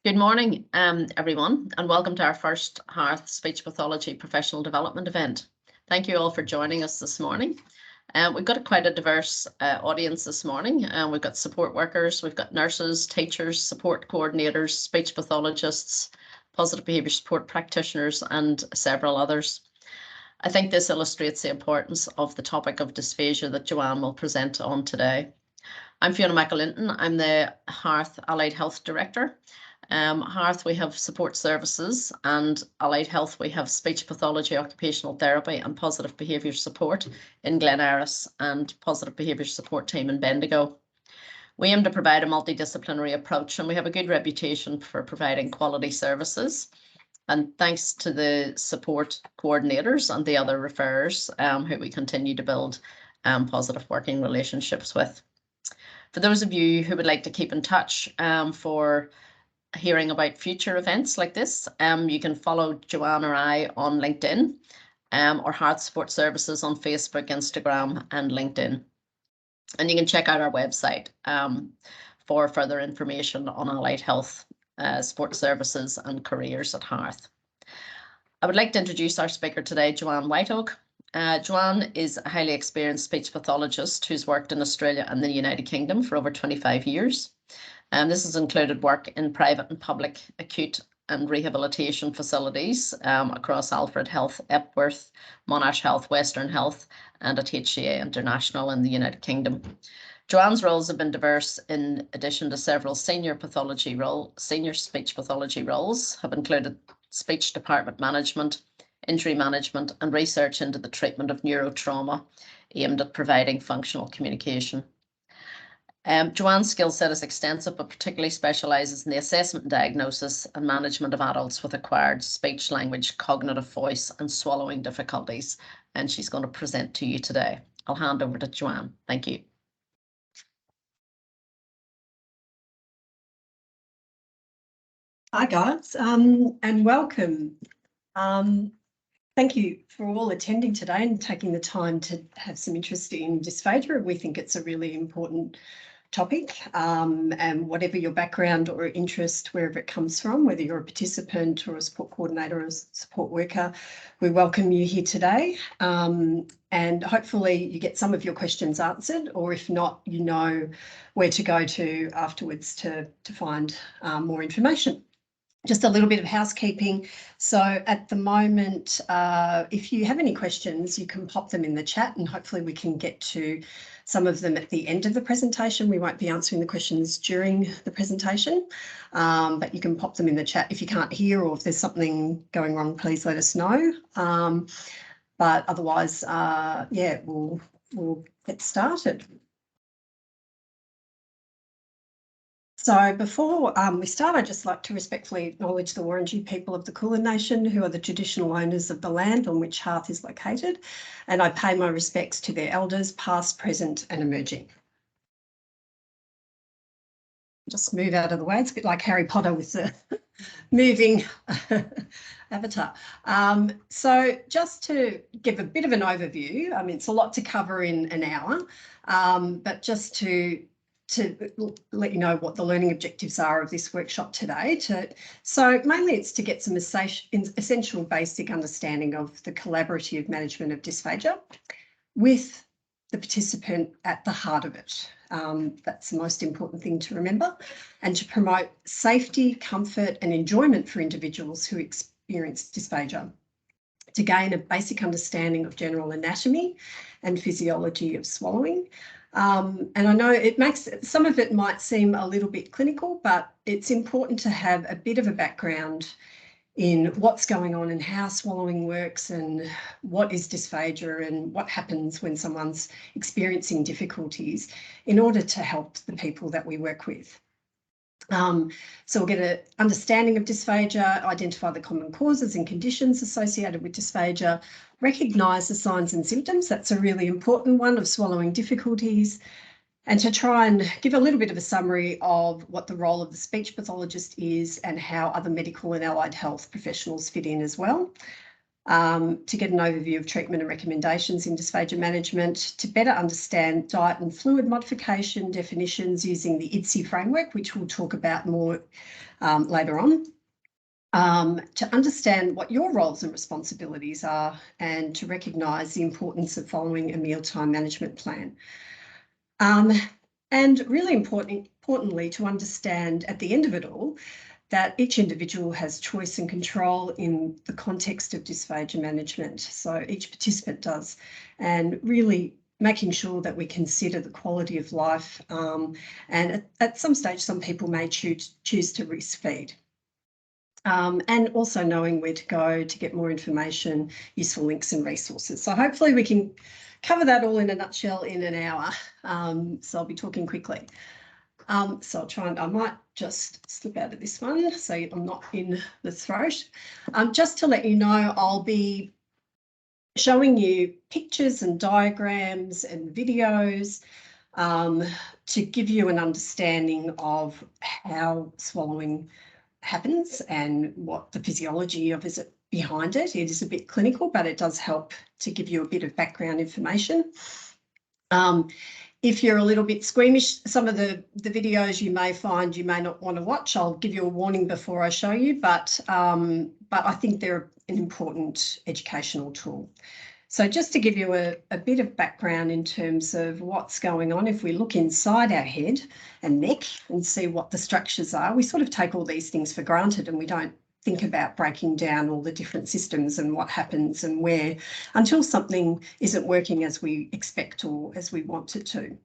Good morning, everyone, and welcome to our first Hearth Speech Pathology Professional Development event. Thank you all for joining us this morning. We've got quite a diverse audience this morning. We've got support workers, we've got nurses, teachers, support coordinators, speech pathologists, positive behaviour support practitioners, and several others. I think this illustrates the importance of the topic of dysphagia that Joanne will present on today. I'm Fiona McAlinton. I'm the Hearth Allied Health Director. Hearth, we have support services, and Allied Health, we have speech pathology, occupational therapy and positive behaviour support in Glen Iris and positive behaviour support team in Bendigo. We aim to provide a multidisciplinary approach, and we have a good reputation for providing quality services. And thanks to the support coordinators and the other referrers who we continue to build positive working relationships with. For those of you who would like to keep in touch for hearing about future events like this, you can follow Joanne or I on LinkedIn or Hearth Support Services on Facebook, Instagram and LinkedIn. And you can check out our website for further information on Allied Health support services and careers at Hearth. I would like to introduce our speaker today, Joanne Whiteoak. Joanne is a highly experienced speech pathologist who's worked in Australia and the United Kingdom for over 25 years. This has included work in private and public acute and rehabilitation facilities across Alfred Health, Epworth, Monash Health, Western Health, and at HCA International in the United Kingdom. Joanne's roles have been diverse. In addition to several senior speech pathology roles, have included speech department management, injury management, and research into the treatment of neurotrauma aimed at providing functional communication. Joanne's skill set is extensive, but particularly specialises in the assessment and diagnosis and management of adults with acquired speech, language, cognitive voice and swallowing difficulties. And she's going to present to you today. I'll hand over to Joanne. Thank you. Hi guys, and welcome. Thank you for all attending today and taking the time to have some interest in dysphagia. We think it's a really important topic, and whatever your background or interest, wherever it comes from, whether you're a participant or a support coordinator or a support worker, we welcome you here today. And hopefully you get some of your questions answered, or if not, you know where to go to afterwards to find more information. Just a little bit of housekeeping. So at the moment, if you have any questions, you can pop them in the chat and hopefully we can get to some of them at the end of the presentation. We won't be answering the questions during the presentation, but you can pop them in the chat. If you can't hear or if there's something going wrong, please let us know. But otherwise, yeah, we'll get started. So before we start, I'd just like to respectfully acknowledge the Wurundjeri people of the Kulin Nation, who are the traditional owners of the land on which Hearth is located, and I pay my respects to their elders, past, present and emerging. Just move out of the way. It's a bit like Harry Potter with the moving avatar. So just to give a bit of an overview, I mean, it's a lot to cover in an hour, but just to let you know what the learning objectives are of this workshop today. So mainly it's to get some essential basic understanding of the collaborative management of dysphagia with the participant at the heart of it. That's the most important thing to remember, and to promote safety, comfort and enjoyment for individuals who experience dysphagia, to gain a basic understanding of general anatomy and physiology of swallowing. And I know some of it might seem a little bit clinical, but it's important to have a bit of a background in what's going on and how swallowing works and what is dysphagia and what happens when someone's experiencing difficulties in order to help the people that we work with. So we'll get an understanding of dysphagia, identify the common causes and conditions associated with dysphagia, recognise the signs and symptoms, that's a really important one, of swallowing difficulties, and to try and give a little bit of a summary of what the role of the speech pathologist is and how other medical and allied health professionals fit in as well. to get an overview of treatment and recommendations in dysphagia management, to better understand diet and fluid modification definitions using the IDSI framework, which we'll talk about more later on. To understand what your roles and responsibilities are, and to recognise the importance of following a mealtime management plan. And really importantly, to understand at the end of it all that each individual has choice and control in the context of dysphagia management. So each participant does, and really making sure that we consider the quality of life. And at some stage, some people may choose to risk feed. And also knowing where to go to get more information, useful links and resources. So hopefully we can cover that all in a nutshell in an hour. So I'll be talking quickly. So I'll try and I might just slip out of this one so I'm not in the throat. Just to let you know, I'll be showing you pictures and diagrams and videos to give you an understanding of how swallowing happens and what the physiology of is behind it. It is a bit clinical, but it does help to give you a bit of background information. If you're a little bit squeamish, some of the videos you may find you may not want to watch. I'll give you a warning before I show you, but I think they're an important educational tool. So just to give you a bit of background in terms of what's going on, if we look inside our head and neck and see what the structures are, we sort of take all these things for granted and we don't think about breaking down all the different systems and what happens and where until something isn't working as we expect or as we want it to.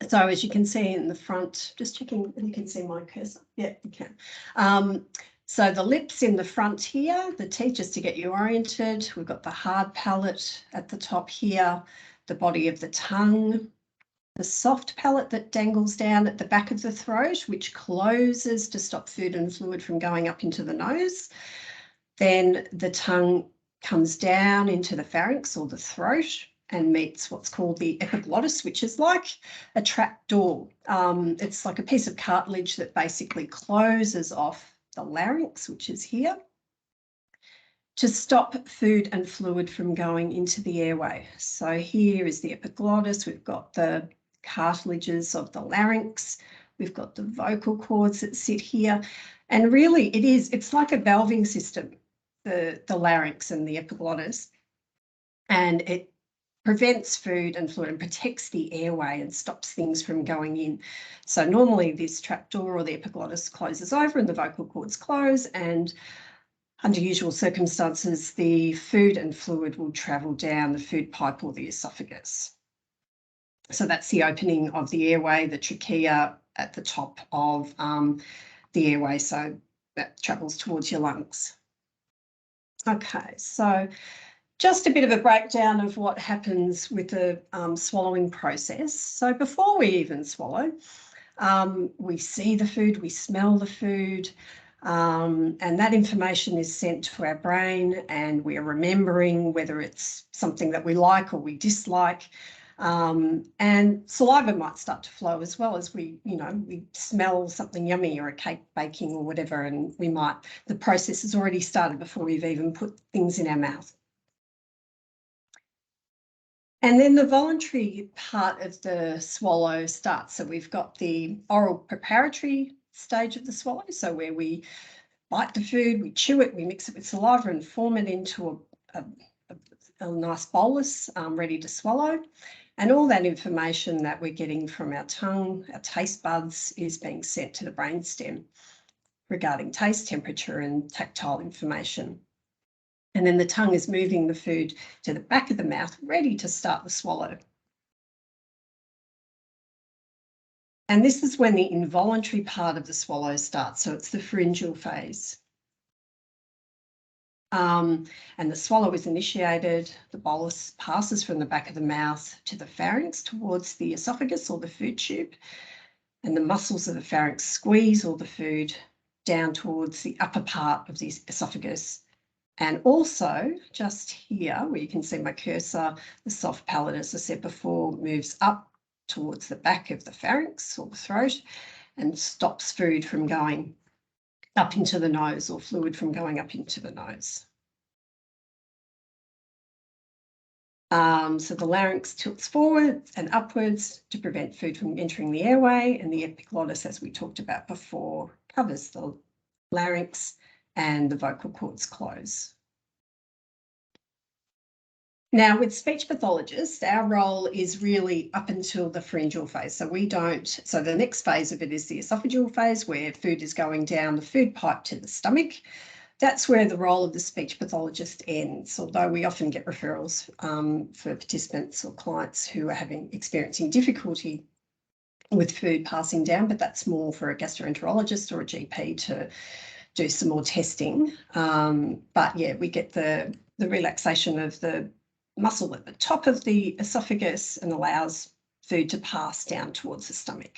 So as you can see in the front, just checking if you can see my cursor. Yeah, you can. So the lips in the front here, the teeth, just to get you oriented. We've got the hard palate at the top here, the body of the tongue, the soft palate that dangles down at the back of the throat, which closes to stop food and fluid from going up into the nose. Then the tongue comes down into the pharynx or the throat and meets what's called the epiglottis, which is like a trap door. It's like a piece of cartilage that basically closes off the larynx, which is here, to stop food and fluid from going into the airway. So here is the epiglottis. We've got the cartilages of the larynx. We've got the vocal cords that sit here. And really it's like a valving system, the larynx and the epiglottis. And it prevents food and fluid and protects the airway and stops things from going in. So normally this trapdoor or the epiglottis closes over and the vocal cords close, and under usual circumstances, the food and fluid will travel down the food pipe or the esophagus. So that's the opening of the airway, the trachea at the top of the airway, so that travels towards your lungs. Okay, so just a bit of a breakdown of what happens with the swallowing process. So before we even swallow, we see the food, we smell the food, and that information is sent to our brain and we're remembering whether it's something that we like or we dislike. And saliva might start to flow as well as we smell something yummy or a cake baking or whatever, and the process has already started before we've even put things in our mouth. And then the voluntary part of the swallow starts. So we've got the oral preparatory stage of the swallow, so where we bite the food, we chew it, we mix it with saliva and form it into a nice bolus ready to swallow. And all that information that we're getting from our tongue, our taste buds, is being sent to the brainstem regarding taste, temperature and tactile information. And then the tongue is moving the food to the back of the mouth, ready to start the swallow. And this is when the involuntary part of the swallow starts. So it's the pharyngeal phase. And the swallow is initiated. The bolus passes from the back of the mouth to the pharynx towards the esophagus or the food tube. And the muscles of the pharynx squeeze all the food down towards the upper part of the esophagus. And also just here where you can see my cursor, the soft palate, as I said before, moves up towards the back of the pharynx or the throat and stops food from going up into the nose or fluid from going up into the nose. So the larynx tilts forward and upwards to prevent food from entering the airway, and the epiglottis, as we talked about before, covers the larynx and the vocal cords close. Now, with speech pathologists, our role is really up until the pharyngeal phase. So the next phase of it is the esophageal phase, where food is going down the food pipe to the stomach. That's where the role of the speech pathologist ends, although we often get referrals for participants or clients who are experiencing difficulty with food passing down, but that's more for a gastroenterologist or a GP to do some more testing. But yeah, we get the relaxation of the muscle at the top of the esophagus and allows food to pass down towards the stomach.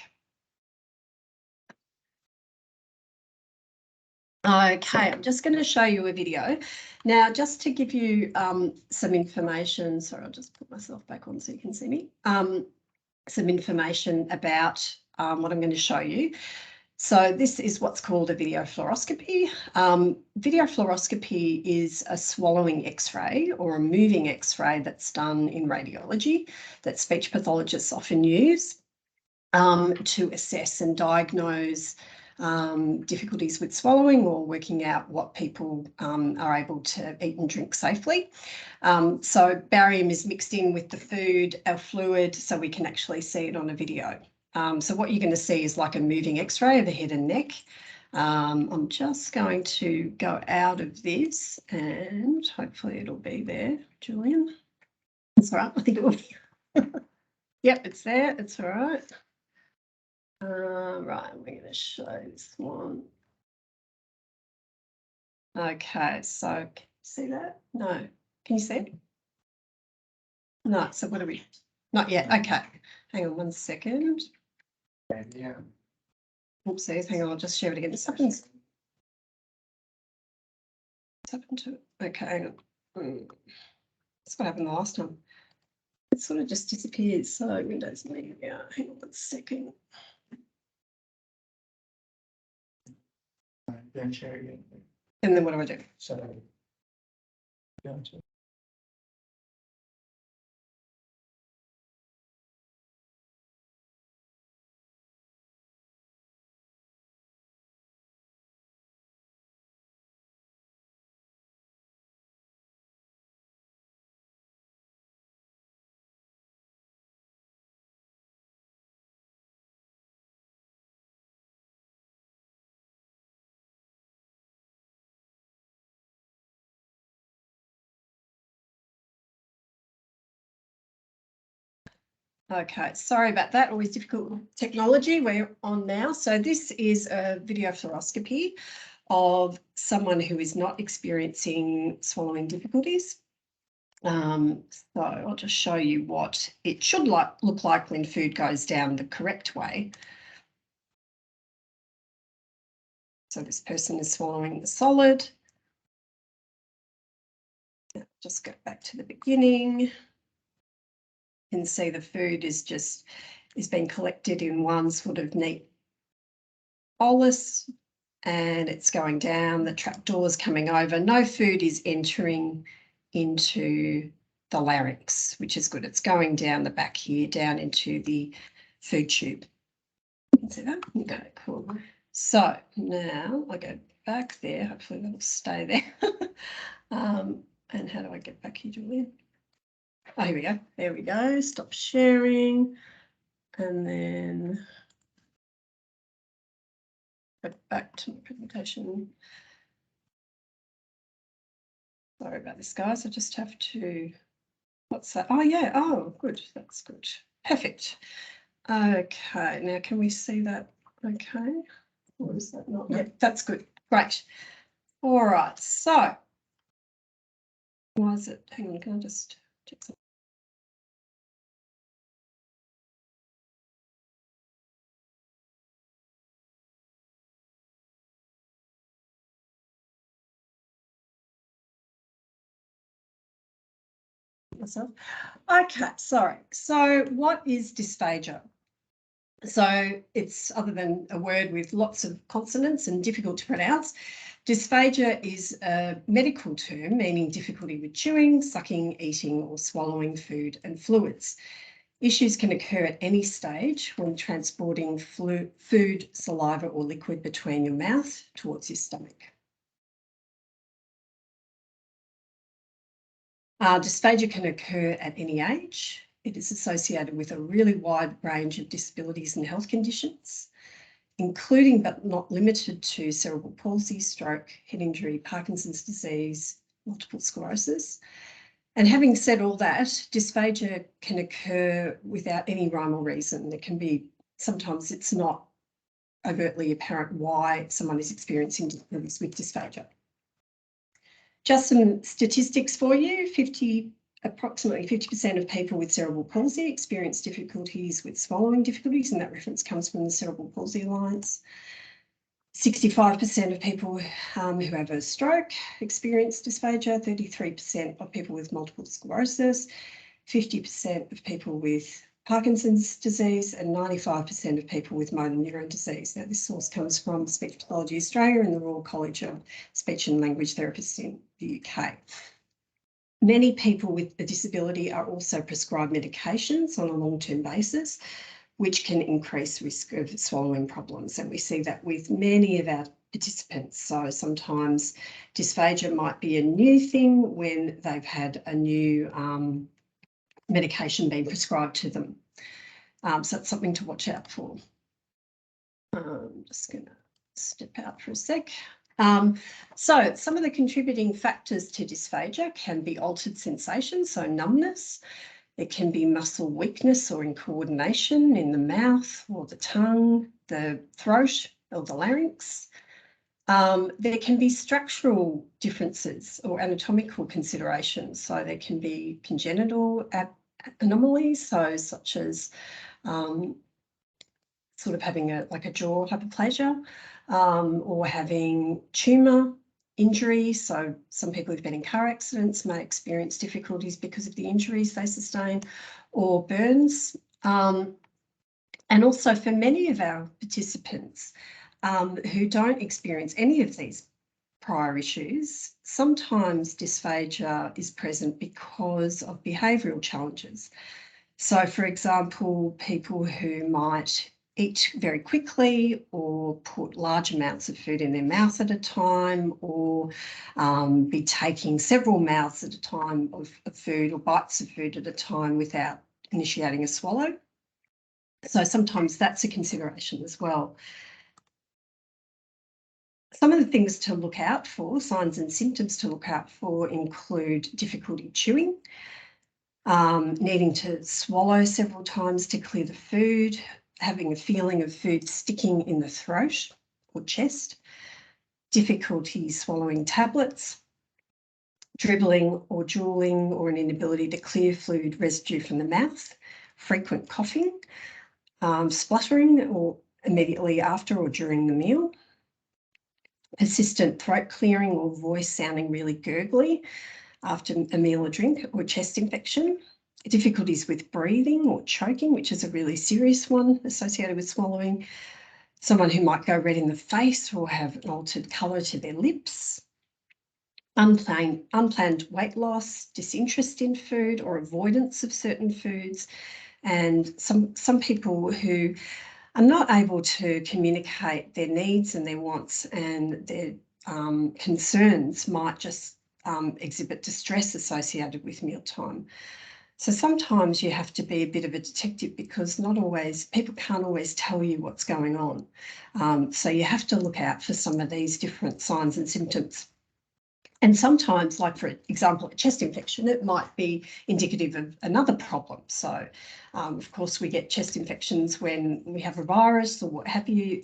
Okay, I'm just going to show you a video. Now, just to give you some information, sorry, I'll just put myself back on so you can see me, some information about what I'm going to show you. So this is what's called a video fluoroscopy. Video fluoroscopy is a swallowing X-ray or a moving X-ray that's done in radiology that speech pathologists often use to assess and diagnose difficulties with swallowing or working out what people are able to eat and drink safely. So barium is mixed in with the food, our fluid, so we can actually see it on a video. So what you're going to see is like a moving X-ray of the head and neck. I'm just going to go out of this and hopefully it'll be there, Julian. That's all right, I think it will be. Yep, it's there, it's all right. Right, we're going to show this one. Okay, so can you see that? No, can you see it? No, so what are we? Not yet, okay. Hang on 1 second. Yeah. Oopsies, hang on, I'll just share it again. What's happened to it? Okay, hang on. That's what happened the last time. It sort of just disappears. So Windows Media, hang on 1 second. Then share again. And then what do I do? So. Go to. Okay, sorry about that. Always difficult with technology. We're on now. So this is a video fluoroscopy of someone who is not experiencing swallowing difficulties. So I'll just show you what it should look like when food goes down the correct way. So this person is swallowing the solid. Just go back to the beginning. You can see the food is being collected in one sort of neat bolus and it's going down. The trapdoor is coming over. No food is entering into the larynx, which is good. It's going down the back here, down into the food tube. You can see that? Okay, cool. So now I go back there. Hopefully that'll stay there. And how do I get back here, Julian? Oh, here we go. There we go. Stop sharing. And then go back to my presentation. Sorry about this, guys. I just have to, what's that? Oh, yeah. Oh, good. That's good. Perfect. Okay. Now, can we see that? Okay. Or is that not? Yeah, that's good. Great. All right. So, why is it? Hang on. Can I just check something? Myself. Okay, sorry. So what is dysphagia? So it's, other than a word with lots of consonants and difficult to pronounce, dysphagia is a medical term meaning difficulty with chewing, sucking, eating or swallowing food and fluids. Issues can occur at any stage when transporting food, saliva or liquid between your mouth towards your stomach. Dysphagia can occur at any age. It is associated with a really wide range of disabilities and health conditions, including but not limited to cerebral palsy, stroke, head injury, Parkinson's disease, multiple sclerosis. And having said all that, dysphagia can occur without any rhyme or reason. There can be, sometimes it's not overtly apparent why someone is experiencing difficulties with dysphagia. Just some statistics for you. Approximately 50% of people with cerebral palsy experience difficulties with swallowing difficulties, and that reference comes from the Cerebral Palsy Alliance. 65% of people who have a stroke experience dysphagia, 33% of people with multiple sclerosis, 50% of people with Parkinson's disease, and 95% of people with motor neuron disease. Now, this source comes from Speech Pathology Australia and the Royal College of Speech and Language Therapists in the UK. Many people with a disability are also prescribed medications on a long-term basis, which can increase risk of swallowing problems. And we see that with many of our participants. So sometimes dysphagia might be a new thing when they've had a new medication being prescribed to them. So it's something to watch out for. I'm just going to step out for a sec. So some of the contributing factors to dysphagia can be altered sensation, so numbness. There can be muscle weakness or incoordination in the mouth or the tongue, the throat or the larynx. There can be structural differences or anatomical considerations. So there can be congenital anomalies, so such as sort of having a jaw hyperplasia, or having tumour injury. So some people who've been in car accidents may experience difficulties because of the injuries they sustain, or burns. And also for many of our participants who don't experience any of these prior issues, sometimes dysphagia is present because of behavioural challenges. So, for example, people who might eat very quickly or put large amounts of food in their mouth at a time, or be taking several mouths at a time of food or bites of food at a time without initiating a swallow. So sometimes that's a consideration as well. Some of the things to look out for, signs and symptoms to look out for, include difficulty chewing, needing to swallow several times to clear the food, having a feeling of food sticking in the throat or chest, difficulty swallowing tablets, dribbling or drooling or an inability to clear fluid residue from the mouth, frequent coughing, spluttering or immediately after or during the meal, persistent throat clearing or voice sounding really gurgly after a meal or drink, or chest infection, difficulties with breathing or choking, which is a really serious one associated with swallowing, someone who might go red in the face or have an altered colour to their lips, unplanned weight loss, disinterest in food or avoidance of certain foods, and some people who are not able to communicate their needs and their wants and their concerns might just exhibit distress associated with mealtime. So sometimes you have to be a bit of a detective because not always, people can't always tell you what's going on. So you have to look out for some of these different signs and symptoms. And sometimes, like for example, a chest infection, it might be indicative of another problem. So, of course, we get chest infections when we have a virus or what have you.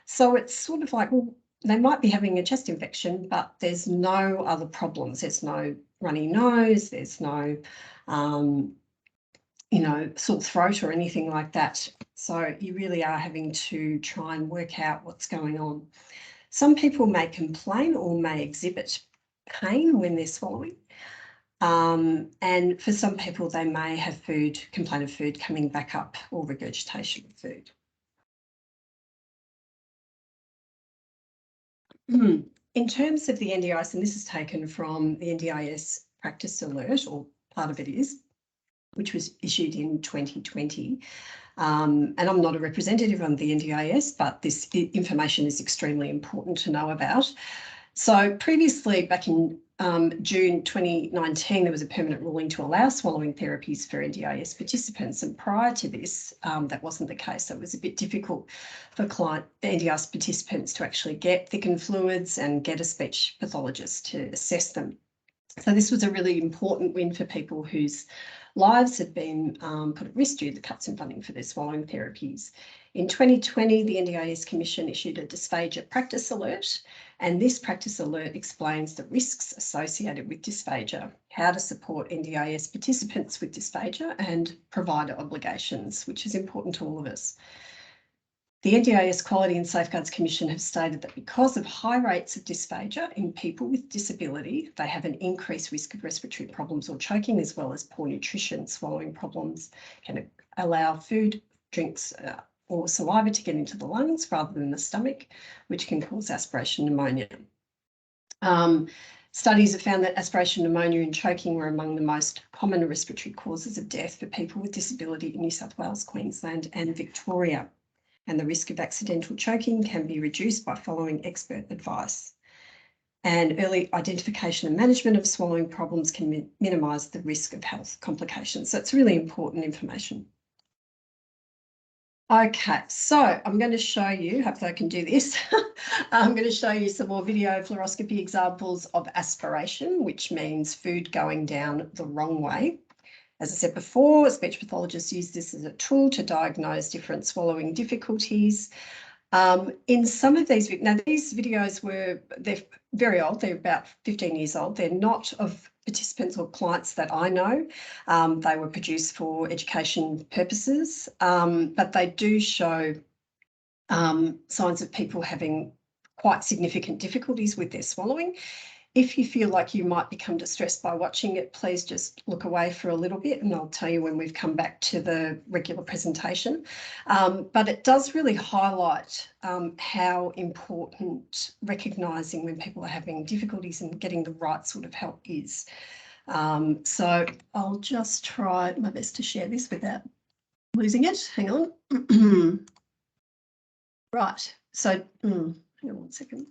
So it's sort of like, well, they might be having a chest infection, but there's no other problems. There's no runny nose, there's no, sore throat or anything like that. So you really are having to try and work out what's going on. Some people may complain or may exhibit pain when they're swallowing. And for some people, they may have complain of food coming back up or regurgitation of food. in terms of the NDIS, and this is taken from the NDIS practice alert, or part of it is, which was issued in 2020. And I'm not a representative on the NDIS, but this information is extremely important to know about. So previously, back in June 2019, there was a permanent ruling to allow swallowing therapies for NDIS participants. And prior to this, that wasn't the case. So it was a bit difficult for NDIS participants to actually get thickened fluids and get a speech pathologist to assess them. So this was a really important win for people whose lives had been put at risk due to the cuts in funding for their swallowing therapies. In 2020, the NDIS Commission issued a dysphagia practice alert, and this practice alert explains the risks associated with dysphagia, how to support NDIS participants with dysphagia, and provider obligations, which is important to all of us. The NDIS Quality and Safeguards Commission have stated that because of high rates of dysphagia in people with disability, they have an increased risk of respiratory problems or choking, as well as poor nutrition. Swallowing problems can allow food, drinks, or saliva to get into the lungs rather than the stomach, which can cause aspiration pneumonia. Studies have found that aspiration pneumonia and choking were among the most common respiratory causes of death for people with disability in New South Wales, Queensland, and Victoria. And the risk of accidental choking can be reduced by following expert advice. And early identification and management of swallowing problems can minimise the risk of health complications. So it's really important information. Okay, so I'm going to show you, hopefully I can do this. I'm going to show you some more video fluoroscopy examples of aspiration, which means food going down the wrong way. As I said before, speech pathologists use this as a tool to diagnose different swallowing difficulties. In some of these, now these videos they're very old, they're about 15 years old. They're not of participants or clients that I know. They were produced for education purposes, but they do show signs of people having quite significant difficulties with their swallowing. If you feel like you might become distressed by watching it, please just look away for a little bit and I'll tell you when we've come back to the regular presentation. But it does really highlight how important recognising when people are having difficulties and getting the right sort of help is. So I'll just try my best to share this without losing it. Hang on. Right, so hang on 1 second.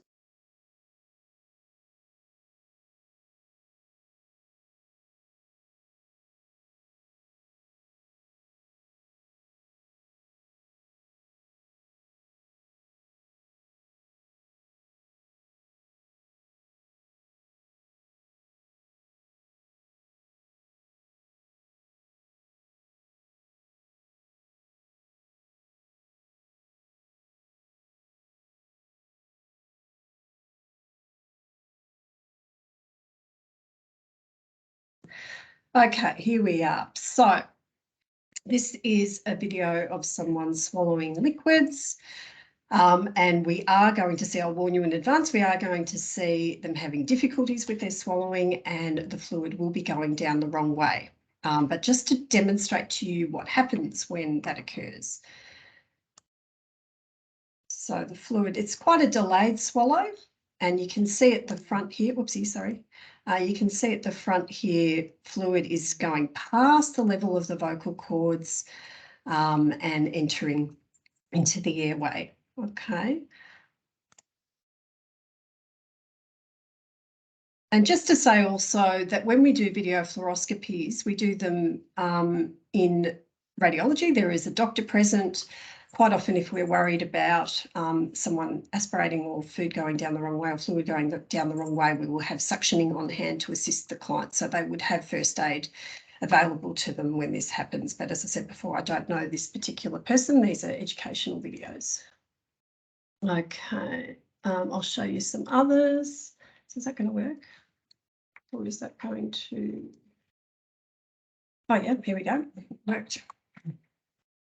Okay, here we are. So this is a video of someone swallowing liquids. And we are going to see, I'll warn you in advance, we are going to see them having difficulties with their swallowing and the fluid will be going down the wrong way. But just to demonstrate to you what happens when that occurs. So the fluid, it's quite a delayed swallow and you can see at the front here, whoopsie, sorry. You can see at the front here, fluid is going past the level of the vocal cords and entering into the airway. Okay. And just to say also that when we do video fluoroscopies, we do them in radiology. There is a doctor present. Quite often, if we're worried about someone aspirating or food going down the wrong way or fluid going down the wrong way, we will have suctioning on hand to assist the client. So they would have first aid available to them when this happens. But as I said before, I don't know this particular person. These are educational videos. Okay, I'll show you some others. So is that going to work? Or is that going to... Oh yeah, here we go, worked.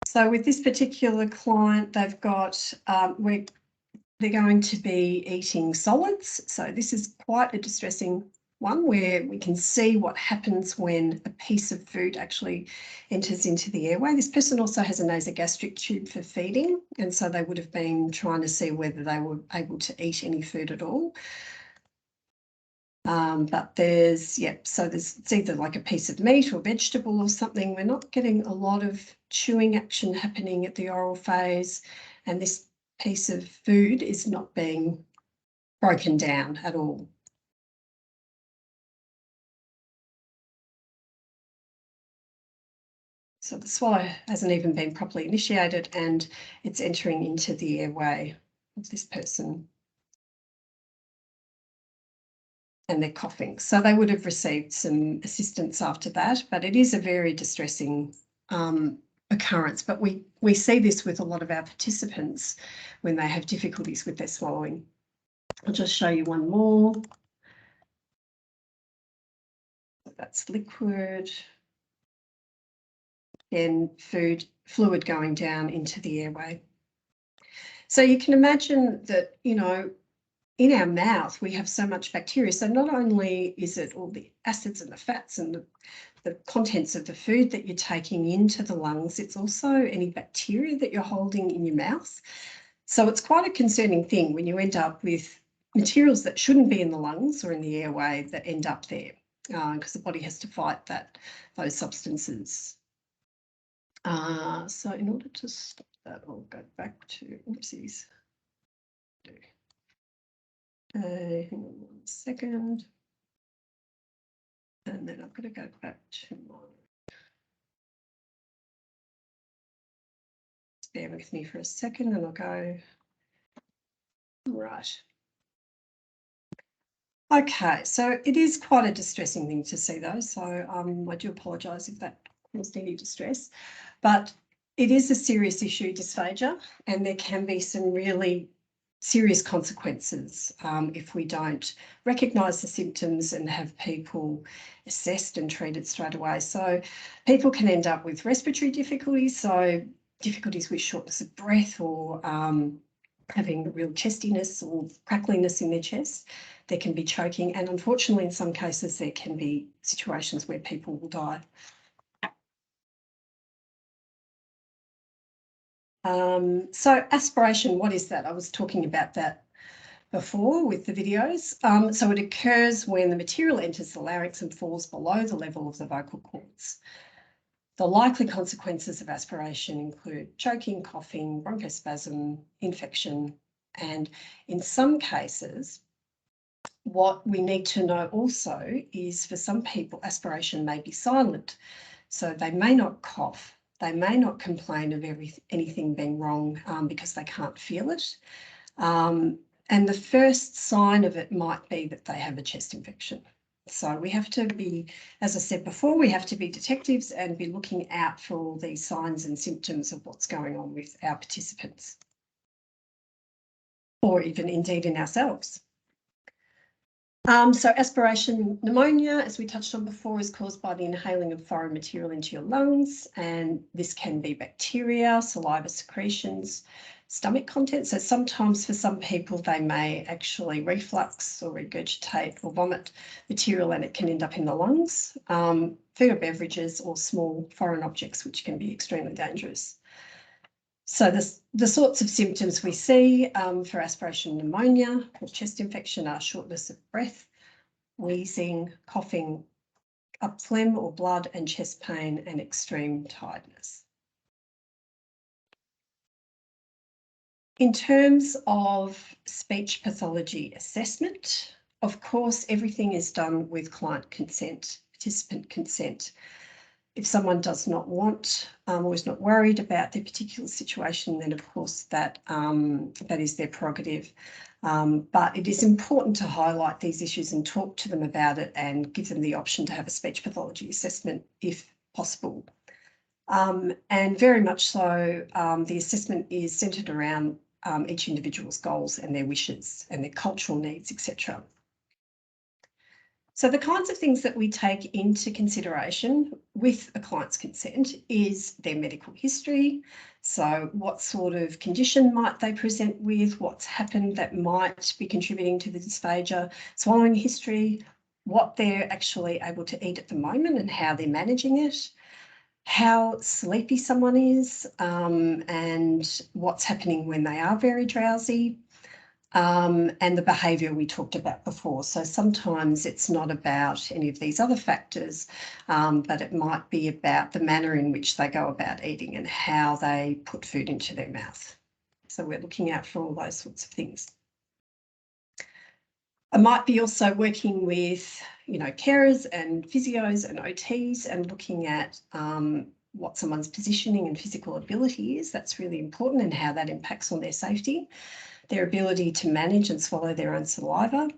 So with this particular client, they've got, they're going to be eating solids. So this is quite a distressing one where we can see what happens when a piece of food actually enters into the airway. This person also has a nasogastric tube for feeding, and so they would have been trying to see whether they were able to eat any food at all. But there's, so it's either like a piece of meat or vegetable or something. We're not getting a lot of chewing action happening at the oral phase, and this piece of food is not being broken down at all. So the swallow hasn't even been properly initiated and it's entering into the airway of this person. And they're coughing. So they would have received some assistance after that, but it is a very distressing occurrence. But we see this with a lot of our participants when they have difficulties with their swallowing. I'll just show you one more. That's liquid. Then fluid going down into the airway. So you can imagine that, you know, in our mouth, we have so much bacteria. So not only is it all the acids and the fats and the contents of the food that you're taking into the lungs, it's also any bacteria that you're holding in your mouth. So it's quite a concerning thing when you end up with materials that shouldn't be in the lungs or in the airway that end up there, because the body has to fight those substances. So in order to stop that, I'll go back to, oopsies. Hang on 1 second. And then I've got to go back to my, just bear with me for a second and I'll go, right. Okay, so it is quite a distressing thing to see though. So I do apologise if that caused any distress, but it is a serious issue, dysphagia, and there can be some really serious consequences if we don't recognise the symptoms and have people assessed and treated straight away. So people can end up with respiratory difficulties, so difficulties with shortness of breath or having real chestiness or crackliness in their chest. There can be choking, and unfortunately in some cases there can be situations where people will die. So aspiration, what is that? I was talking about that before with the videos. So it occurs when the material enters the larynx and falls below the level of the vocal cords. The likely consequences of aspiration include choking, coughing, bronchospasm, infection, and in some cases, what we need to know also is for some people, aspiration may be silent. So they may not cough. They may not complain of anything being wrong because they can't feel it. And the first sign of it might be that they have a chest infection. So we have to be, as I said before, we have to be detectives and be looking out for all these signs and symptoms of what's going on with our participants, or even indeed in ourselves. So aspiration pneumonia, as we touched on before, is caused by the inhaling of foreign material into your lungs, and this can be bacteria, saliva secretions, stomach contents. So sometimes for some people they may actually reflux or regurgitate or vomit material and it can end up in the lungs, food or beverages or small foreign objects, which can be extremely dangerous. So the sorts of symptoms we see for aspiration pneumonia or chest infection are shortness of breath, wheezing, coughing, up phlegm or blood and chest pain and extreme tiredness. In terms of speech pathology assessment, of course, everything is done with client consent, participant consent. If someone does not want or is not worried about their particular situation, then of course that is their prerogative. But it is important to highlight these issues and talk to them about it and give them the option to have a speech pathology assessment if possible. And very much so, the assessment is centred around each individual's goals and their wishes and their cultural needs, etc. So the kinds of things that we take into consideration with a client's consent is their medical history. So what sort of condition might they present with, what's happened that might be contributing to the dysphagia, swallowing history, what they're actually able to eat at the moment and how they're managing it, how sleepy someone is, and what's happening when they are very drowsy, and the behaviour we talked about before. So sometimes it's not about any of these other factors, but it might be about the manner in which they go about eating and how they put food into their mouth. So we're looking out for all those sorts of things. I might be also working with, carers and physios and OTs and looking at what someone's positioning and physical ability is. That's really important, and how that impacts on their safety, their ability to manage and swallow their own saliva,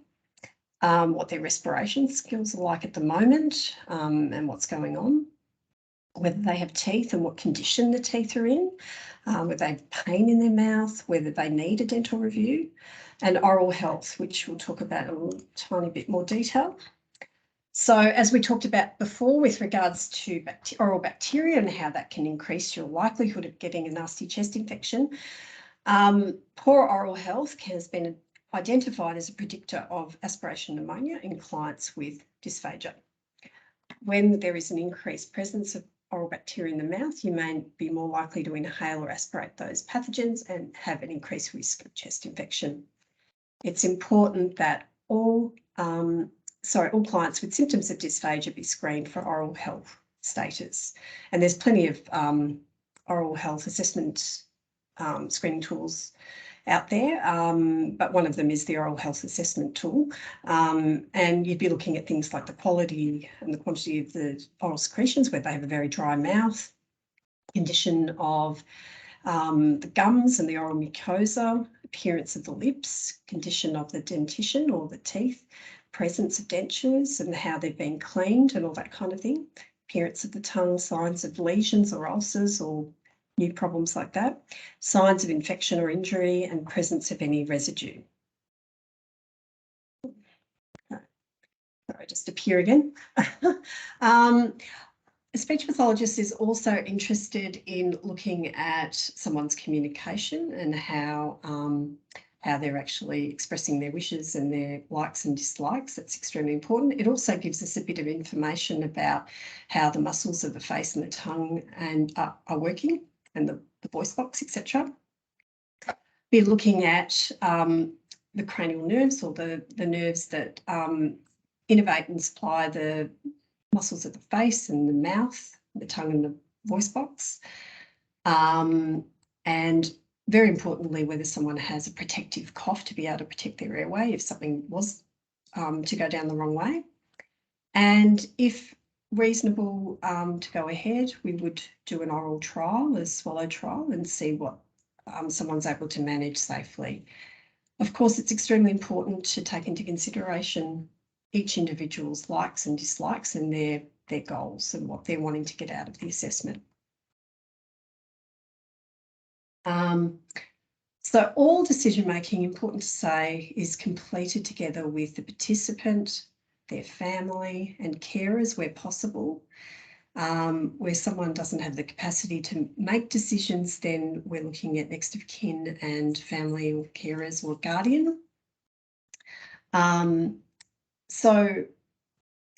what their respiration skills are like at the moment, and what's going on, whether they have teeth and what condition the teeth are in, whether they have pain in their mouth, whether they need a dental review, and oral health, which we'll talk about in a tiny bit more detail. So as we talked about before with regards to oral bacteria and how that can increase your likelihood of getting a nasty chest infection, poor oral health has been identified as a predictor of aspiration pneumonia in clients with dysphagia. When there is an increased presence of oral bacteria in the mouth, you may be more likely to inhale or aspirate those pathogens and have an increased risk of chest infection. It's important that all clients with symptoms of dysphagia be screened for oral health status. And there's plenty of oral health assessment screening tools out there, but one of them is the oral health assessment tool. And you'd be looking at things like the quality and the quantity of the oral secretions, whether they have a very dry mouth, condition of the gums and the oral mucosa, appearance of the lips, condition of the dentition or the teeth, presence of dentures and how they've been cleaned and all that kind of thing, appearance of the tongue, signs of lesions or ulcers or new problems like that, signs of infection or injury, and presence of any residue. Sorry, just appear again. A speech pathologist is also interested in looking at someone's communication and how they're actually expressing their wishes and their likes and dislikes. That's extremely important. It also gives us a bit of information about how the muscles of the face and the tongue are working, and the voice box, etc. Be looking at the cranial nerves, or the nerves that innervate and supply the muscles of the face and the mouth, the tongue and the voice box. And very importantly, whether someone has a protective cough to be able to protect their airway if something was to go down the wrong way. And if reasonable to go ahead, we would do an oral trial, a swallow trial, and see what someone's able to manage safely. Of course, it's extremely important to take into consideration each individual's likes and dislikes and their goals and what they're wanting to get out of the assessment. So all decision-making, important to say, is completed together with the participant, their family and carers where possible. Where someone doesn't have the capacity to make decisions, then we're looking at next of kin and family or carers or guardian. So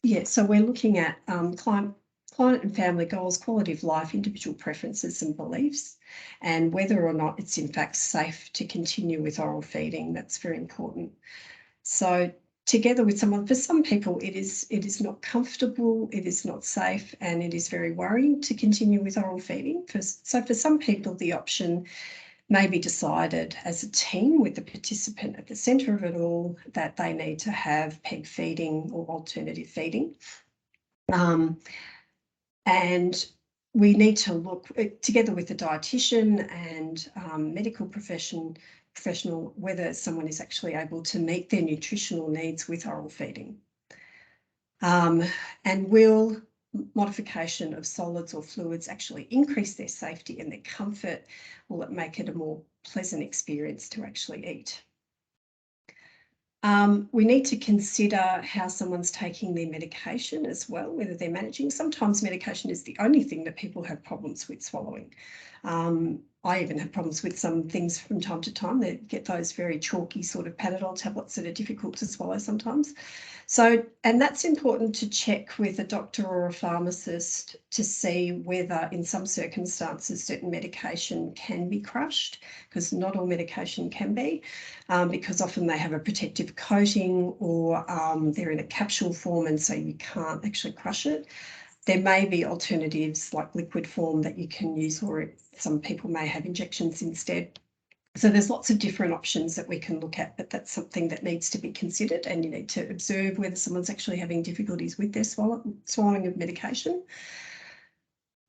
we're looking at client and family goals, quality of life, individual preferences and beliefs, and whether or not it's in fact safe to continue with oral feeding. That's very important. So together with someone, for some people it is not comfortable, it is not safe, and it is very worrying to continue with oral feeding. So for some people the option may be decided as a team with the participant at the centre of it all, that they need to have peg feeding or alternative feeding. And we need to look together with the dietitian and medical professional whether someone is actually able to meet their nutritional needs with oral feeding. And will modification of solids or fluids actually increase their safety and their comfort? Will it make it a more pleasant experience to actually eat? We need to consider how someone's taking their medication as well, whether they're managing. Sometimes medication is the only thing that people have problems with swallowing. I even have problems with some things from time to time. They get those very chalky sort of Panadol tablets that are difficult to swallow sometimes. So, and that's important to check with a doctor or a pharmacist to see whether in some circumstances certain medication can be crushed, because not all medication can be, because often they have a protective coating or they're in a capsule form and so you can't actually crush it. There may be alternatives like liquid form that you can use, or some people may have injections instead. So there's lots of different options that we can look at, but that's something that needs to be considered, and you need to observe whether someone's actually having difficulties with their swallowing of medication.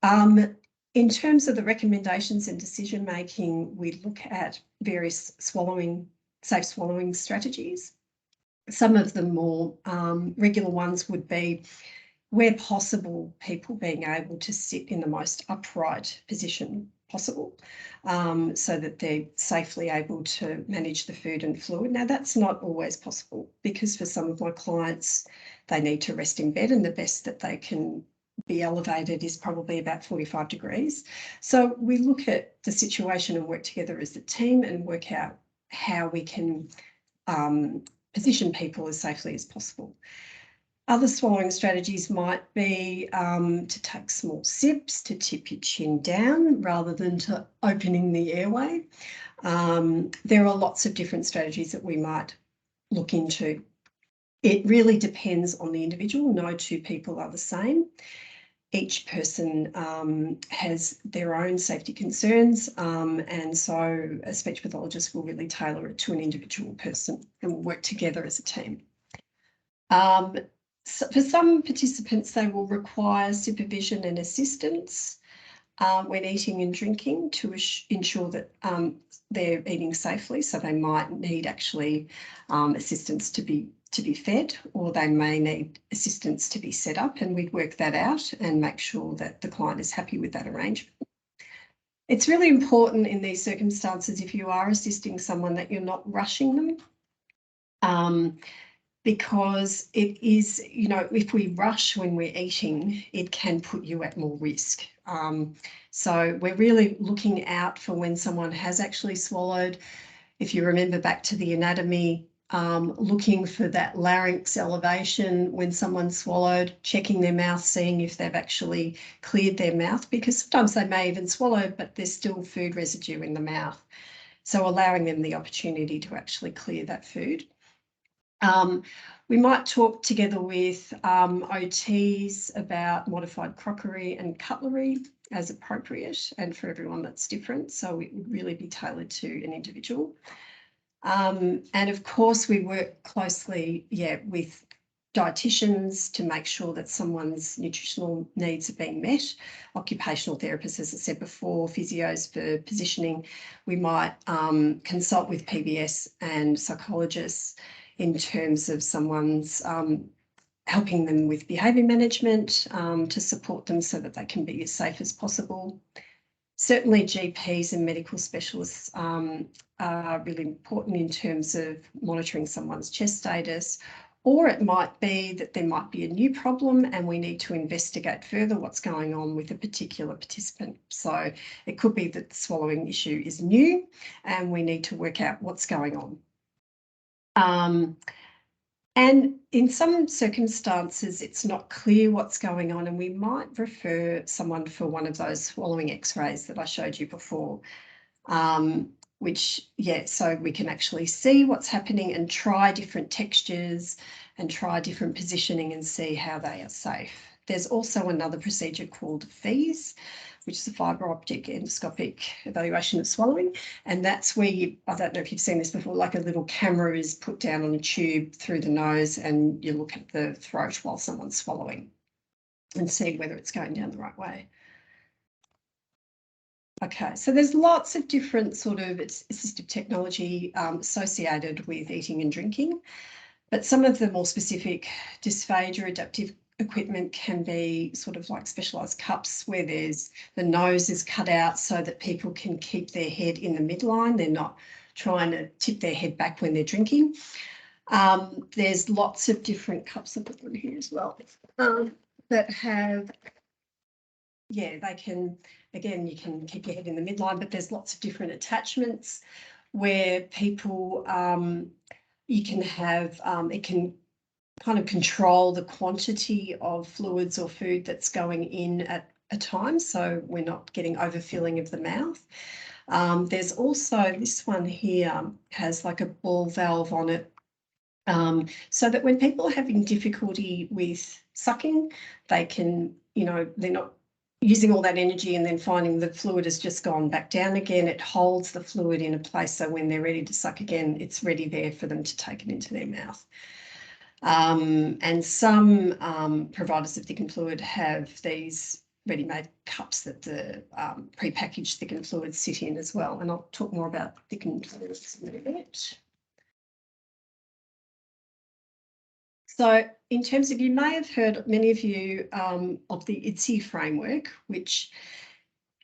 In terms of the recommendations and decision making, we look at various safe swallowing strategies. Some of the more regular ones would be, where possible, people being able to sit in the most upright position possible, so that they're safely able to manage the food and fluid. Now, that's not always possible, because for some of my clients, they need to rest in bed, and the best that they can be elevated is probably about 45 degrees. So we look at the situation and work together as a team and work out how we can position people as safely as possible. Other swallowing strategies might be to take small sips, to tip your chin down rather than to opening the airway. There are lots of different strategies that we might look into. It really depends on the individual. No two people are the same. Each person has their own safety concerns, and so a speech pathologist will really tailor it to an individual person, and we'll work together as a team. So for some participants, they will require supervision and assistance when eating and drinking to ensure that they're eating safely. So they might need actually assistance to be fed, or they may need assistance to be set up, and we'd work that out and make sure that the client is happy with that arrangement. It's really important in these circumstances, if you are assisting someone, that you're not rushing them. Because it is, if we rush when we're eating, it can put you at more risk. So we're really looking out for when someone has actually swallowed. If you remember back to the anatomy, looking for that larynx elevation when someone swallowed, checking their mouth, seeing if they've actually cleared their mouth, because sometimes they may even swallow, but there's still food residue in the mouth. So allowing them the opportunity to actually clear that food. We might talk together with OTs about modified crockery and cutlery as appropriate, and for everyone that's different. So it would really be tailored to an individual. And of course, we work closely, with dietitians to make sure that someone's nutritional needs are being met. Occupational therapists, as I said before, physios for positioning. We might consult with PBS and psychologists in terms of someone's helping them with behaviour management to support them so that they can be as safe as possible. Certainly GPs and medical specialists are really important in terms of monitoring someone's chest status, or it might be that there might be a new problem and we need to investigate further what's going on with a particular participant. So it could be that the swallowing issue is new and we need to work out what's going on. And in some circumstances, it's not clear what's going on, and we might refer someone for one of those swallowing x-rays that I showed you before, so we can actually see what's happening and try different textures and try different positioning and see how they are safe. There's also another procedure called FEES, which is a fibre optic endoscopic evaluation of swallowing. And that's where I don't know if you've seen this before, like a little camera is put down on a tube through the nose and you look at the throat while someone's swallowing and see whether it's going down the right way. Okay, so there's lots of different sort of assistive technology associated with eating and drinking, but some of the more specific dysphagia adaptive equipment can be sort of like specialised cups where the nose is cut out so that people can keep their head in the midline. They're not trying to tip their head back when they're drinking. There's lots of different cups, I've got one here as well, that have yeah, they can, again, you can keep your head in the midline, but there's lots of different attachments where people, you can have, it can kind of control the quantity of fluids or food that's going in at a time, so we're not getting overfilling of the mouth. There's also this one here has like a ball valve on it, so that when people are having difficulty with sucking, they can, you know, they're not using all that energy and then finding the fluid has just gone back down again. It holds the fluid in a place so when they're ready to suck again, it's ready there for them to take it into their mouth. And some providers of thickened fluid have these ready-made cups that the pre-packaged thickened fluids sit in as well. And I'll talk more about thickened fluids in a bit. So in terms of, you may have heard, many of you, of the ITSE framework, which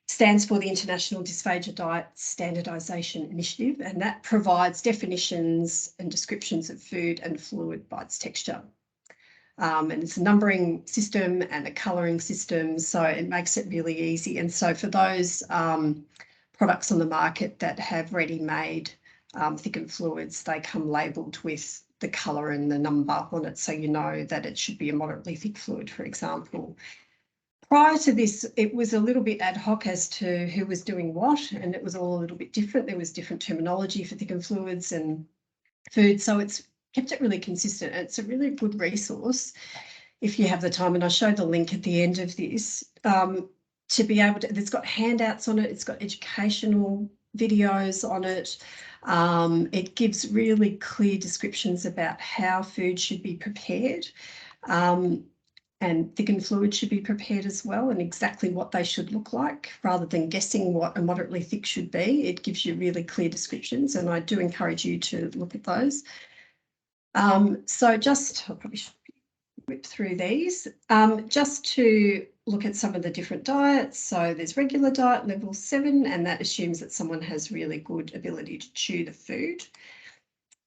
stands for the International Dysphagia Diet Standardisation Initiative, and that provides definitions and descriptions of food and fluid by its texture. And it's a numbering system and a colouring system, so it makes it really easy. And so for those products on the market that have ready-made thickened fluids, they come labelled with the colour and the number on it, so you know that it should be a moderately thick fluid, for example. Prior to this, it was a little bit ad hoc as to who was doing what, and it was all a little bit different. There was different terminology for thickened fluids and food, so it's kept it really consistent. And it's a really good resource if you have the time, and I'll show the link at the end of this, to be able to, it's got handouts on it, it's got educational videos on it. It gives really clear descriptions about how food should be prepared, and thickened fluid should be prepared as well, and exactly what they should look like, rather than guessing what a moderately thick should be. It gives you really clear descriptions, and I do encourage you to look at those. So just, I probably should whip through these, just to look at some of the different diets. So there's regular diet level 7, and that assumes that someone has really good ability to chew the food.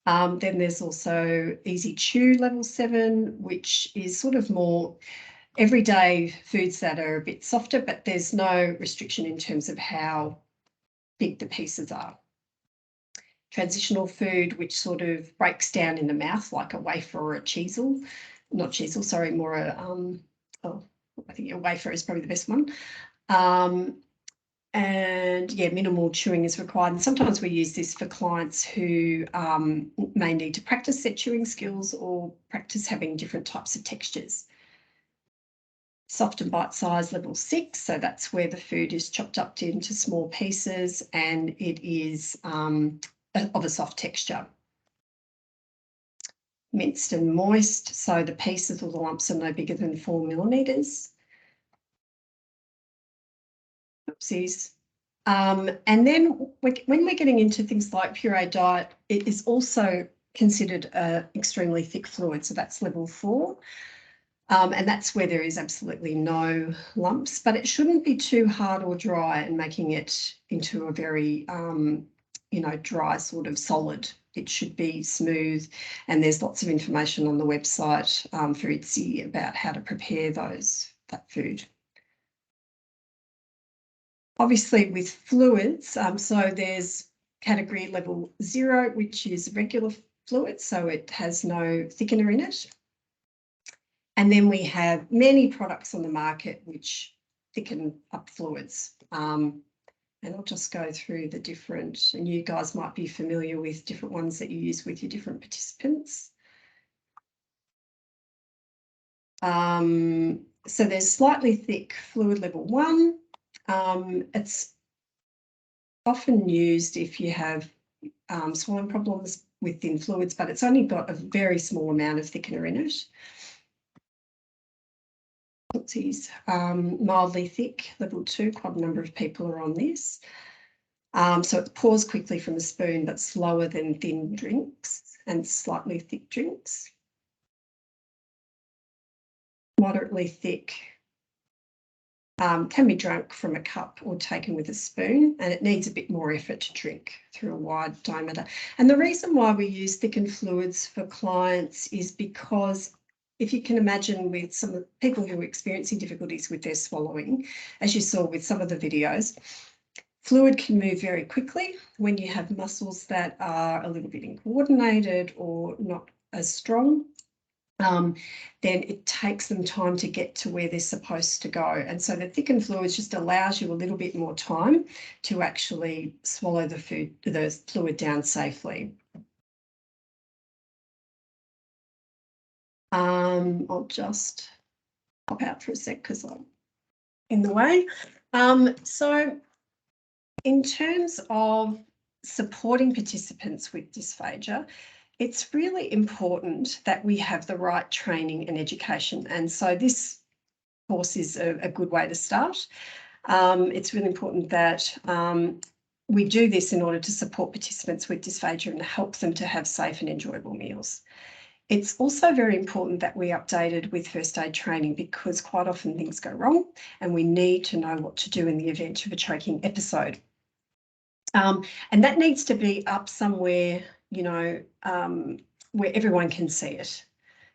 Then there's also easy chew level 7, which is sort of more everyday foods that are a bit softer, but there's no restriction in terms of how big the pieces are. Transitional food, which sort of breaks down in the mouth like a wafer or a cheesel. Not cheesel, sorry, more a, I think a wafer is probably the best one. And yeah, minimal chewing is required. And sometimes we use this for clients who may need to practice their chewing skills or practice having different types of textures. Soft and bite size level 6, so that's where the food is chopped up into small pieces and it is of a soft texture. Minced and moist, so the pieces or the lumps are no bigger than 4 millimetres. Oopsies. And then when we're getting into things like puree diet, it is also considered an extremely thick fluid, so that's level 4. And that's where there is absolutely no lumps, but it shouldn't be too hard or dry and making it into a very, you know, dry sort of solid. It should be smooth, and there's lots of information on the website for ITSE about how to prepare that food. Obviously with fluids, so there's category level 0, which is regular fluid, so it has no thickener in it. And then we have many products on the market which thicken up fluids. And I'll just go through the different, and you guys might be familiar with different ones that you use with your different participants. So there's slightly thick fluid level 1. It's often used if you have swallowing problems with thin fluids, but it's only got a very small amount of thickener in it. Mildly thick, level 2, quite a number of people are on this. So it pours quickly from a spoon, but slower than thin drinks and slightly thick drinks. Moderately thick can be drunk from a cup or taken with a spoon, and it needs a bit more effort to drink through a wide diameter. And the reason why we use thickened fluids for clients is because if you can imagine with some of the people who are experiencing difficulties with their swallowing, as you saw with some of the videos, fluid can move very quickly when you have muscles that are a little bit uncoordinated or not as strong. Then it takes them time to get to where they're supposed to go. And so the thickened fluids just allows you a little bit more time to actually swallow the fluid down safely. I'll just pop out for a sec because I'm in the way. So in terms of supporting participants with dysphagia, it's really important that we have the right training and education. And so this course is a good way to start. It's really important that we do this in order to support participants with dysphagia and help them to have safe and enjoyable meals. It's also very important that we updated with first aid training because quite often things go wrong and we need to know what to do in the event of a choking episode. And that needs to be up somewhere, you know, where everyone can see it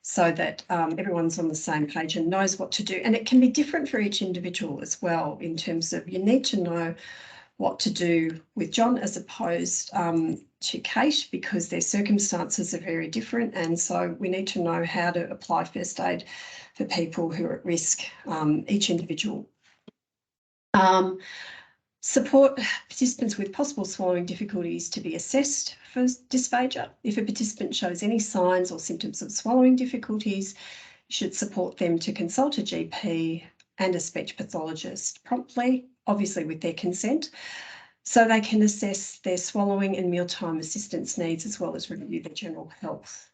so that everyone's on the same page and knows what to do. And it can be different for each individual as well in terms of you need to know what to do with John as opposed to Kate because their circumstances are very different. And so we need to know how to apply first aid for people who are at risk, each individual. Support participants with possible swallowing difficulties to be assessed for dysphagia. If a participant shows any signs or symptoms of swallowing difficulties, you should support them to consult a GP and a speech pathologist promptly, obviously with their consent, so they can assess their swallowing and mealtime assistance needs as well as review their general health.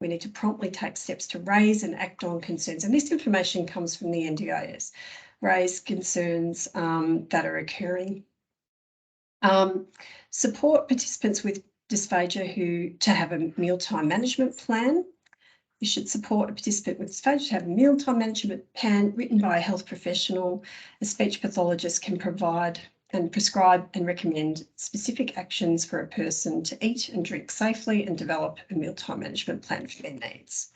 We need to promptly take steps to raise and act on concerns, and this information comes from the NDIS. Raise concerns that are occurring. Support participants with dysphagia to have a mealtime management plan. You should support a participant with dysphagia to have a mealtime management plan written by a health professional. A speech pathologist can provide and prescribe and recommend specific actions for a person to eat and drink safely and develop a mealtime management plan for their needs.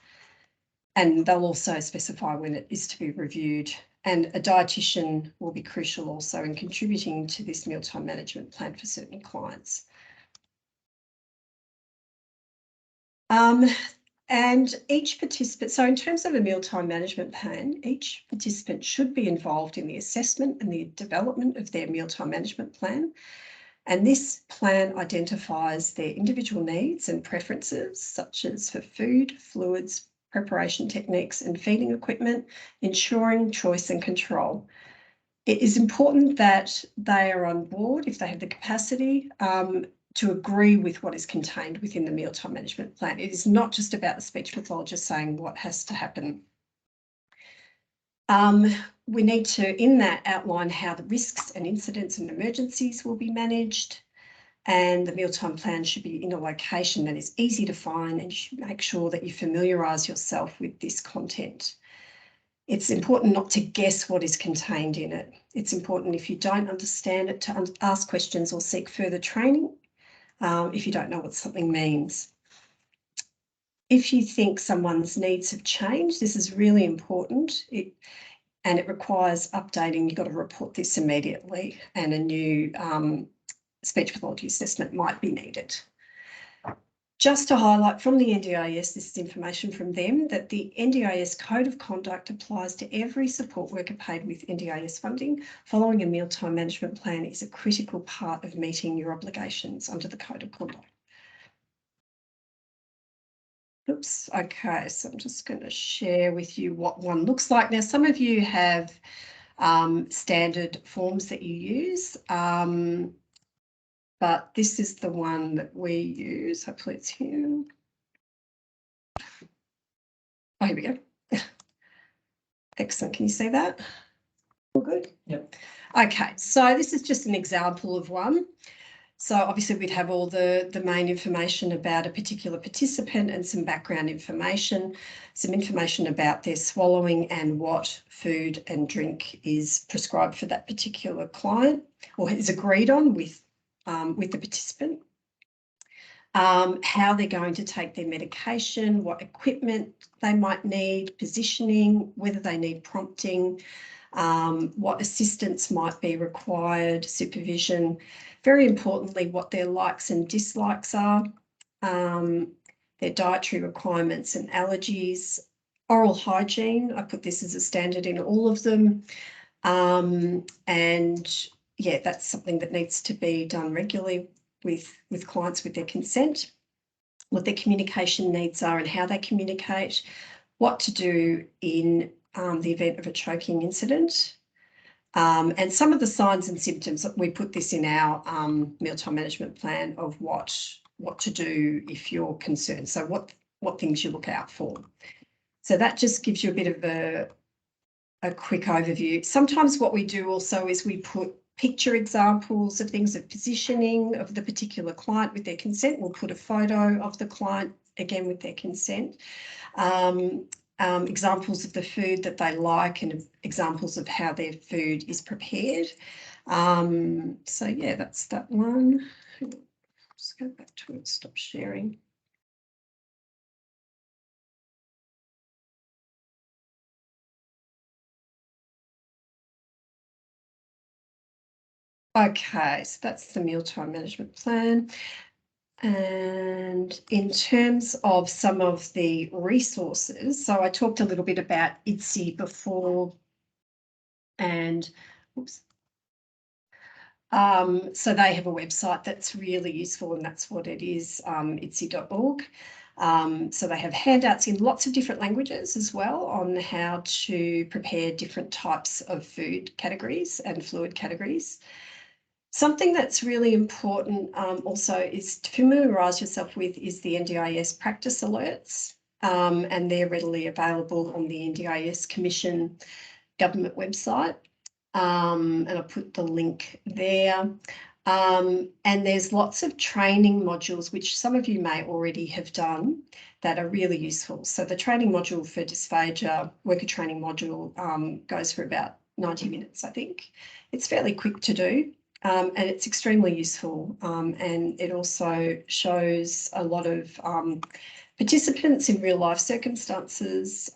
And they'll also specify when it is to be reviewed. And a dietitian will be crucial also in contributing to this mealtime management plan for certain clients. And each participant, so in terms of a mealtime management plan, each participant should be involved in the assessment and the development of their mealtime management plan. And this plan identifies their individual needs and preferences, such as for food, fluids, preparation techniques and feeding equipment, ensuring choice and control. It is important that they are on board if they have the capacity to agree with what is contained within the mealtime management plan. It is not just about the speech pathologist saying what has to happen. We need to, in that, outline how the risks and incidents and emergencies will be managed. And the mealtime plan should be in a location that is easy to find, and you should make sure that you familiarise yourself with this content. It's important not to guess what is contained in it. It's important if you don't understand it to ask questions or seek further training if you don't know what something means. If you think someone's needs have changed, this is really important. And it requires updating. You've got to report this immediately, and a new speech pathology assessment might be needed. Just to highlight from the NDIS, this is information from them, that the NDIS Code of Conduct applies to every support worker paid with NDIS funding. Following a mealtime management plan is a critical part of meeting your obligations under the Code of Conduct. Oops, okay, so I'm just going to share with you what one looks like. Now, some of you have standard forms that you use, but this is the one that we use. Hopefully it's here. Oh, here we go. Excellent. Can you see that? All good? Yep. Okay, so this is just an example of one. So obviously we'd have all the main information about a particular participant and some background information, some information about their swallowing and what food and drink is prescribed for that particular client or is agreed on with the participant. how they're going to take their medication, what equipment they might need, positioning, whether they need prompting, what assistance might be required, supervision. Very importantly, what their likes and dislikes are, their dietary requirements and allergies, oral hygiene. I put this as a standard in all of them. And yeah, that's something that needs to be done regularly with clients with their consent, what their communication needs are and how they communicate, what to do in the event of a choking incident, and some of the signs and symptoms. We put this in our mealtime management plan of what to do if you're concerned. So what things you look out for. So that just gives you a bit of a quick overview. Sometimes what we do also is we put picture examples of things, of positioning of the particular client with their consent. We'll put a photo of the client, again with their consent. Examples of the food that they like and examples of how their food is prepared. So yeah, that's that one. Just go back to it, stop sharing. Okay, so that's the mealtime management plan. And in terms of some of the resources, so I talked a little bit about IDSI before, and oops. So they have a website that's really useful, and that's what it is, IDSI.org. So they have handouts in lots of different languages as well on how to prepare different types of food categories and fluid categories. Something that's really important also is to familiarise yourself with is the NDIS practice alerts, and they're readily available on the NDIS Commission government website, and I'll put the link there. And there's lots of training modules, which some of you may already have done, that are really useful. So the training module for dysphagia, worker training module, goes for about 90 minutes, I think. It's fairly quick to do. And it's extremely useful, and it also shows a lot of participants in real life circumstances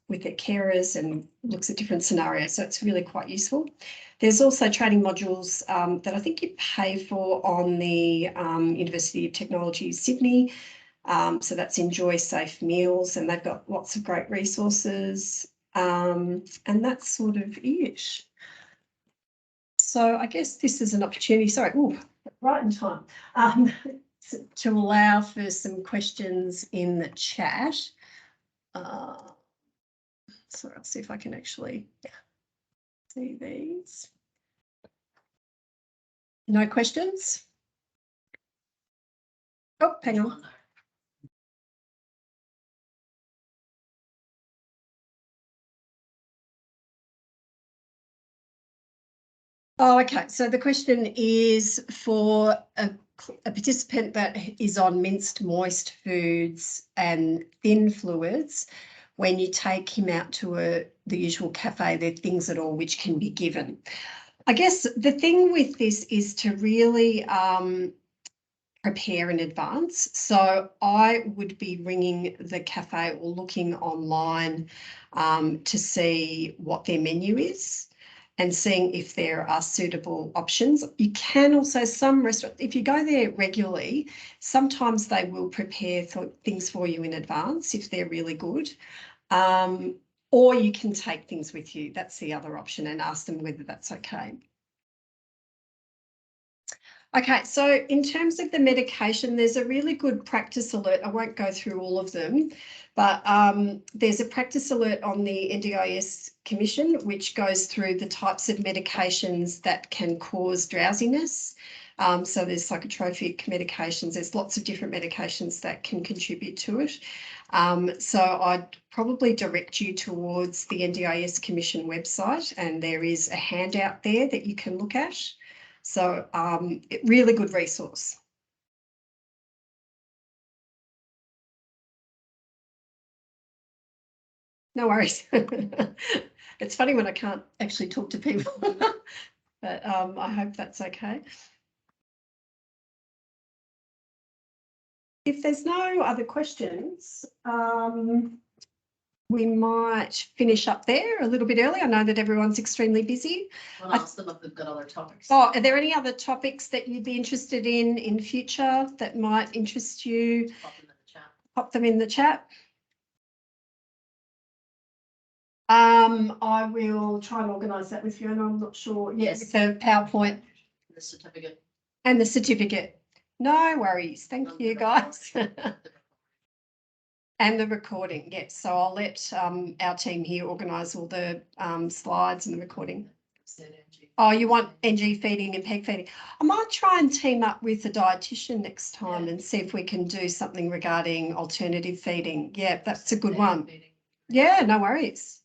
with their carers and looks at different scenarios, so it's really quite useful. There's also training modules that I think you pay for on the University of Technology Sydney, so that's Enjoy Safe Meals, and they've got lots of great resources, and that's sort of it. So I guess this is an opportunity, sorry, ooh, right in time, to allow for some questions in the chat. So I'll see if I can actually see these. No questions? Oh, hang on. Oh, okay. So the question is for a participant that is on minced moist foods and thin fluids. When you take him out to the usual cafe, there are things at all which can be given. I guess the thing with this is to really prepare in advance. So I would be ringing the cafe or looking online to see what their menu is and seeing if there are suitable options. You can also, some restaurants, if you go there regularly, sometimes they will prepare things for you in advance if they're really good. Or you can take things with you. That's the other option, and ask them whether that's okay. Okay, so in terms of the medication, there's a really good practice alert. I won't go through all of them, but there's a practice alert on the NDIS Commission, which goes through the types of medications that can cause drowsiness. So there's psychotropic medications. There's lots of different medications that can contribute to it. So I'd probably direct you towards the NDIS Commission website, and there is a handout there that you can look at. So really good resource. No worries. It's funny when I can't actually talk to people, but I hope that's okay. if there's no other questions, we might finish up there a little bit early. I know that everyone's extremely busy. We'll ask them if they've got other topics. Oh, are there any other topics that you'd be interested in future that might interest you? Pop them in the chat. Pop them in the chat. I will try and organise that with you, and I'm not sure yet Yes. with the PowerPoint The certificate. and the certificate. No worries. Thank and you, the guys. recording. And the recording, yes. So I'll let our team here organise all the slides and the recording. Oh, you want NG feeding and PEG feeding? I might try and team up with a dietitian next time and see if we can do something regarding alternative feeding. Yeah, that's a good one. Yeah, no worries.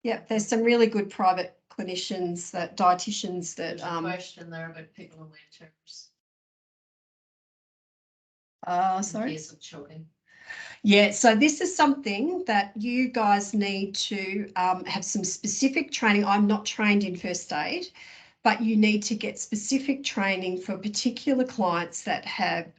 Yeah, there's some really good private clinicians, that dietitians that There's a question there about people in wheelchairs. In sorry. case of choking. Yeah, so this is something that you guys need to have some specific training. I'm not trained in first aid, but you need to get specific training for particular clients that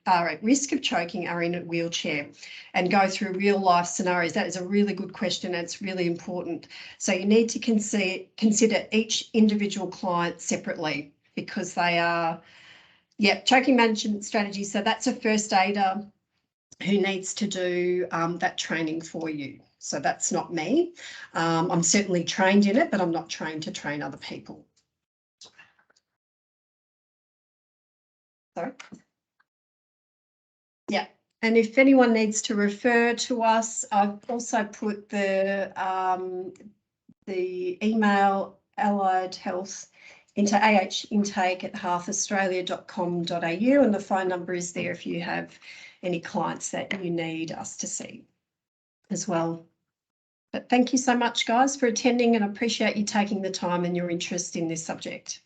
are at risk of choking, are in a wheelchair, and go through real life scenarios. That is a really good question. And it's really important. So you need to consider each individual client separately, because they are, choking management strategies. So that's a first aider who needs to do that training for you. So that's not me. I'm certainly trained in it, but I'm not trained to train other people. Sorry. Yeah, and if anyone needs to refer to us, I've also put the email allied health into ahintake@hearthaustralia.com.au, and the phone number is there if you have any clients that you need us to see as well. But thank you so much, guys, for attending, and I appreciate you taking the time and your interest in this subject.